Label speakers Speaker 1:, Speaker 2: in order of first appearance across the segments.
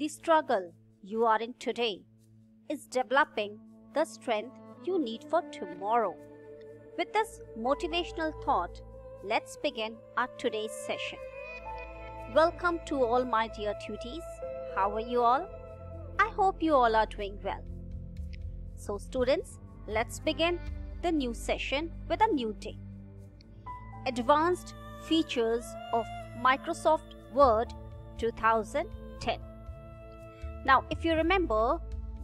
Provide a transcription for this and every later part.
Speaker 1: the struggle you are in today is developing the strength you need for tomorrow. With this motivational thought, let's begin our today's session. Welcome to all my dear tutees. How are you all? I hope you all are doing well. So students, let's begin the new session with a new day. Advanced features of Microsoft Word 2010. Now, if you remember,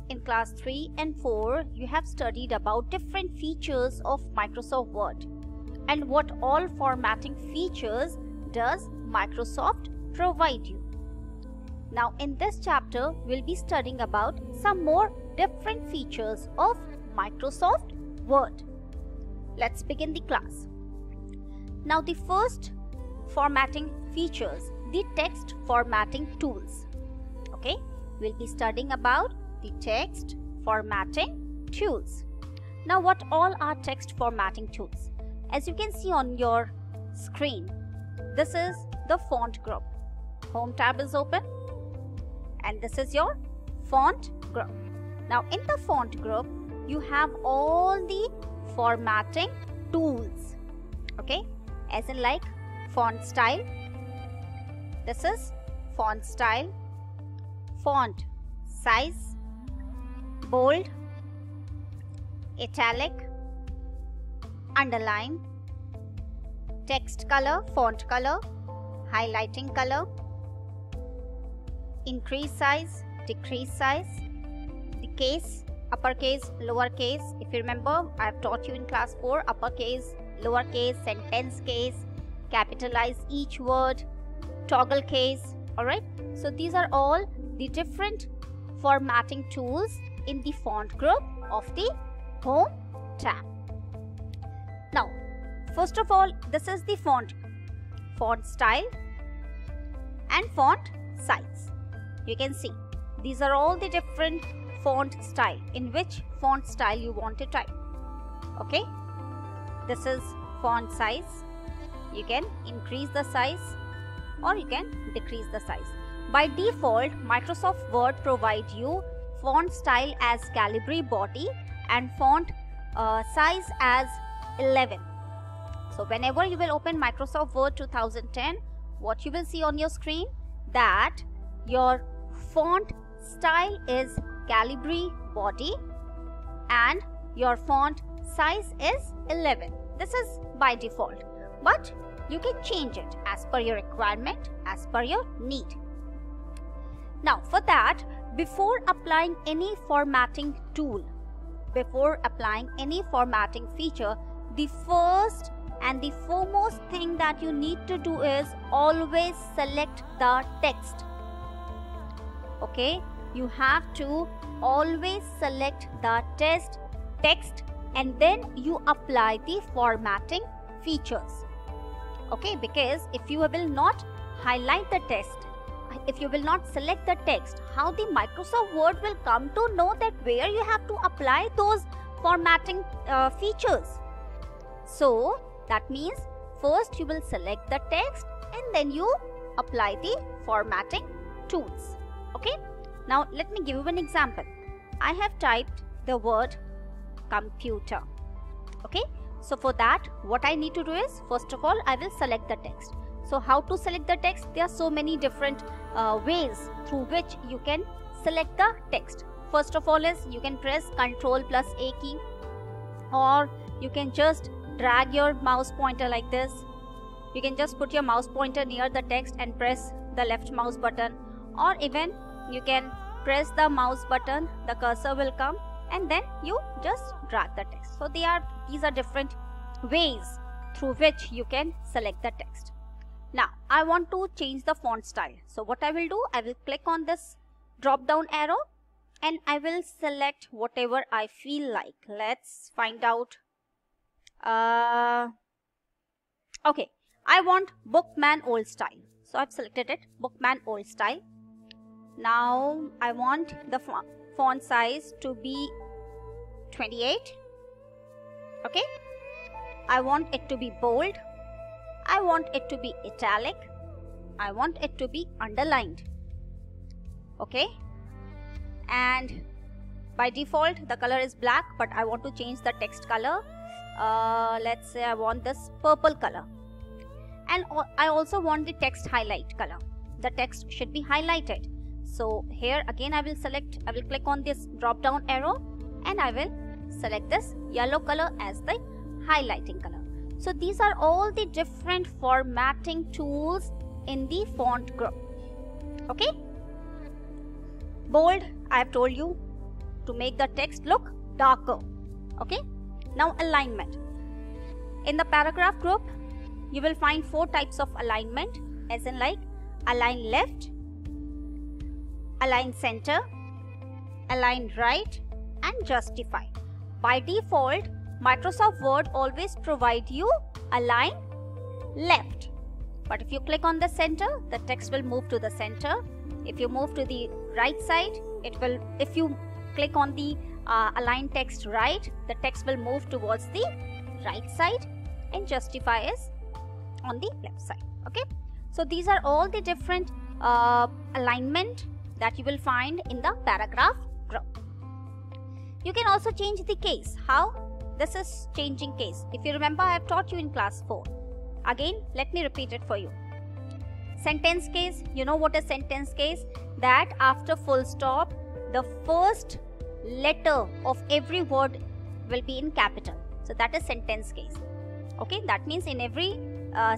Speaker 1: in class 3 and 4, you have studied about different features of Microsoft Word and what all formatting features does Microsoft provide you. Now, in this chapter, we'll be studying about some more different features of Microsoft Word. Let's begin the class. Now, the first formatting features, the text formatting tools. Okay, we'll be studying about the text formatting tools. Now, what all are text formatting tools? As you can see on your screen, this is the font group. Home tab is open and this is your font group. Now, in the font group, you have all the formatting tools. Okay, as in like font style. This is font style, font size, bold, italic, underline, text color, font color, highlighting color, increase size, decrease size, the case, uppercase, lowercase. If you remember, I have taught you in class 4, uppercase, lowercase, sentence case, capitalize each word, toggle case. Alright, so these are all the different formatting tools in the font group of the Home tab. Now, first of all, this is the font style and font size. You can see these are all the different font style, in which font style you want to type. Okay, this is font size. You can increase the size or you can decrease the size. By default, Microsoft Word provides you font style as Calibri body and font size as 11. So whenever you will open Microsoft Word 2010, what you will see on your screen, that your font style is Calibri body and your font size is 11. This is by default, but you can change it as per your requirement, as per your need. Now, for that, before applying any formatting tool, before applying any formatting feature, the first and the foremost thing that you need to do is always select the text. Okay, you have to always select the text and then you apply the formatting features. Okay, because if you will not highlight the text, if you will not select the text, how the Microsoft Word will come to know that where you have to apply those formatting features? So that means first you will select the text and then you apply the formatting tools. Okay, now let me give you an example. I have typed the word computer. Okay, so for that, what I need to do is, first of all, I will select the text. So how to select the text? There are so many different ways through which you can select the text. First of all is, you can press Ctrl plus A key, or you can just drag your mouse pointer like this. You can just put your mouse pointer near the text and press the left mouse button, or even you can press the mouse button, the cursor will come and then you just drag the text. So these are different ways through which you can select the text. Now, I want to change the font style. So what I will do, I will click on this drop down arrow and I will select whatever I feel like. Let's find out. Okay, I want Bookman Old Style. So I've selected it, Bookman Old Style. Now I want the font size to be 28. Okay, I want it to be bold. I want it to be italic. I want it to be underlined. Okay, and by default the color is black, but I want to change the text color. Let's say I want this purple color, and I also want the text highlight color. The text should be highlighted. So here again I will click on this drop down arrow and I will select this yellow color as the highlighting color. So these are all the different formatting tools in the font group. Okay, bold, I have told you to make the text look darker. Okay, now alignment. In the paragraph group you will find 4 types of alignment, as in like align left, align center, align right, and justify. By default Microsoft Word always provide you align left, but if you click on the center, the text will move to the center. If you move to the right side, it will, if you click on the align text right, the text will move towards the right side, and justify is on the left side. Okay, so these are all the different alignment that you will find in the paragraph group. You can also change the case. How? This is changing case. If you remember, I have taught you in class 4. Again, let me repeat it for you. Sentence case, you know what is sentence case? That after full stop, the first letter of every word will be in capital. So that is sentence case. Okay, that means in every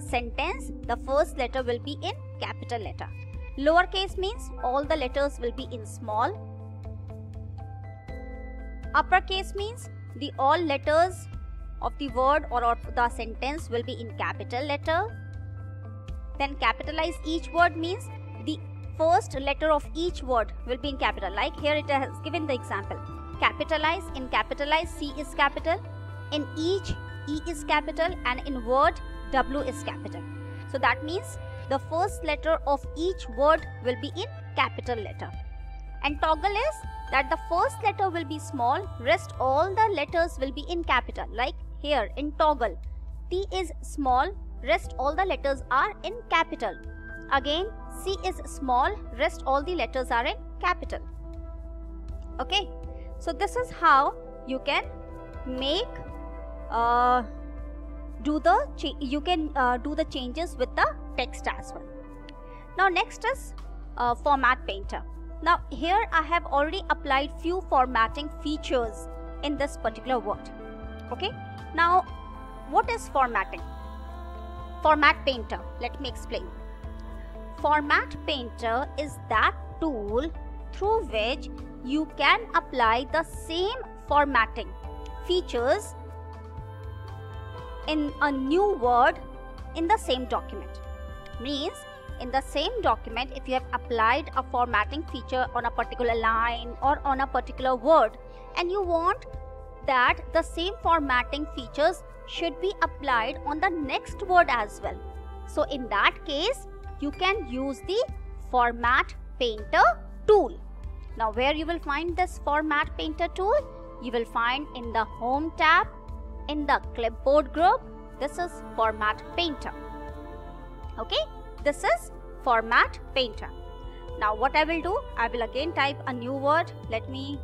Speaker 1: sentence, the first letter will be in capital letter. Lowercase means all the letters will be in small. Uppercase means the all letters of the word or of the sentence will be in capital letter. Then capitalize each word means the first letter of each word will be in capital. Like here it has given the example. Capitalize, in capitalize C is capital, in each E is capital, and in word W is capital. So that means the first letter of each word will be in capital letter. And toggle is that the first letter will be small, rest all the letters will be in capital. Like here in toggle, T is small, rest all the letters are in capital. Again, C is small, rest all the letters are in capital. Okay, so this is how you can make do the changes with the text as well. Now next is Format Painter. Now here I have already applied few formatting features in this particular word. Okay, now what is formatting? Format Painter, let me explain. Format Painter is that tool through which you can apply the same formatting features in a new word in the same document. Means in the same document, if you have applied a formatting feature on a particular line or on a particular word, and you want that the same formatting features should be applied on the next word as well. So in that case, you can use the Format Painter tool. Now where you will find this Format Painter tool? You will find in the Home tab, in the Clipboard group. This is Format Painter. Okay, this is Format Painter. Now what I will do, I will again type a new word. Let me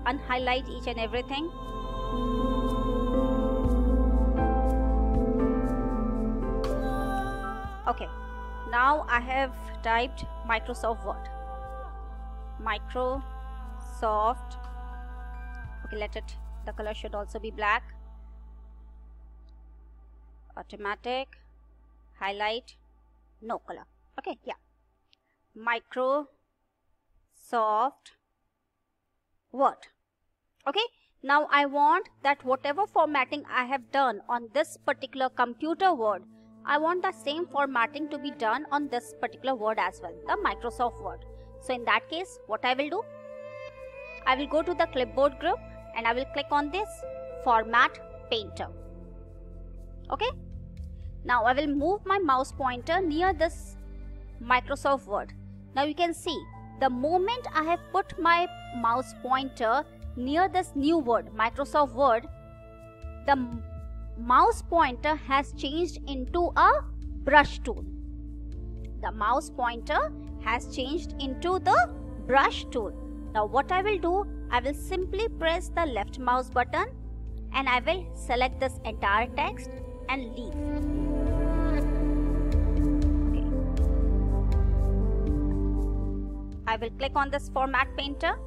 Speaker 1: unhighlight each and everything. Okay, now I have typed Microsoft Word. Microsoft. Okay, let it, the color should also be black. Automatic, highlight, no color. Okay, yeah. Microsoft Word. Okay, now I want that whatever formatting I have done on this particular computer word, I want the same formatting to be done on this particular word as well, the Microsoft Word. So in that case, what I will do? I will go to the Clipboard group and I will click on this Format Painter. Okay. Now I will move my mouse pointer near this Microsoft Word. Now you can see the moment I have put my mouse pointer near this new word, Microsoft Word, the mouse pointer has changed into a brush tool. The mouse pointer has changed into the brush tool. Now what I will do, I will simply press the left mouse button and I will select this entire text and leave. Okay. I will click on this Format Painter,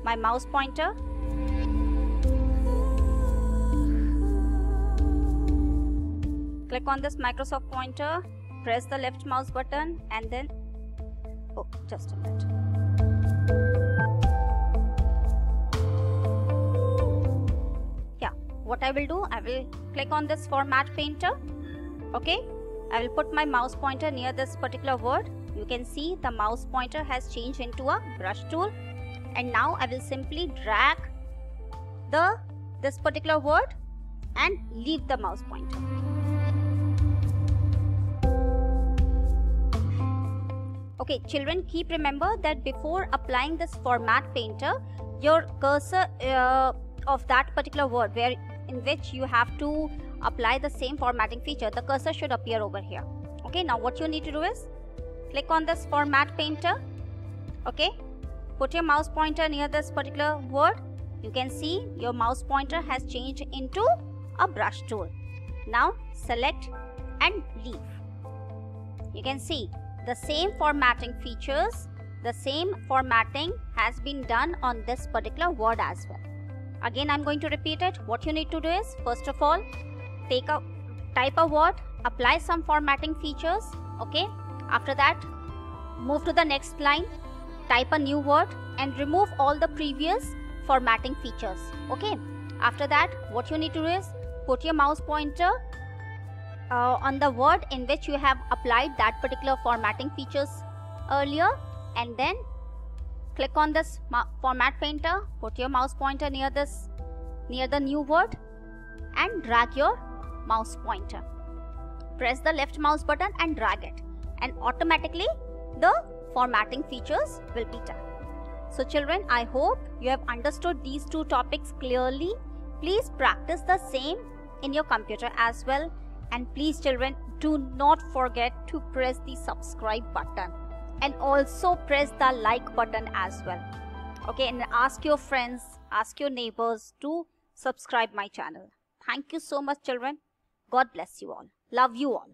Speaker 1: my mouse pointer. Click on this Microsoft pointer, press the left mouse button and then, oh, just a minute. Yeah, what I will do, I will click on this Format Painter. Okay, I will put my mouse pointer near this particular word. You can see the mouse pointer has changed into a brush tool. And now I will simply drag this particular word and leave the mouse pointer. Okay, children, keep remember that before applying this Format Painter, your cursor of that particular word in which you have to apply the same formatting feature, the cursor should appear over here. Okay, now what you need to do is click on this Format Painter. Okay, put your mouse pointer near this particular word. You can see your mouse pointer has changed into a brush tool. Now select and leave. You can see the same formatting features, the same formatting has been done on this particular word as well. Again, I'm going to repeat it. What you need to do is, first of all, type a word, apply some formatting features. Okay, after that, move to the next line, type a new word and remove all the previous formatting features. Okay, after that, what you need to do is put your mouse pointer on the word in which you have applied that particular formatting features earlier, and then click on this Format Painter, put your mouse pointer near the new word and drag your mouse pointer. Press the left mouse button and drag it, and automatically the formatting features will be done. So children, I hope you have understood these two topics clearly. Please practice the same in your computer as well. And please children, do not forget to press the subscribe button and also press the like button as well. Okay, and ask your friends, ask your neighbors to subscribe my channel. Thank you so much children. God bless you all. Love you all.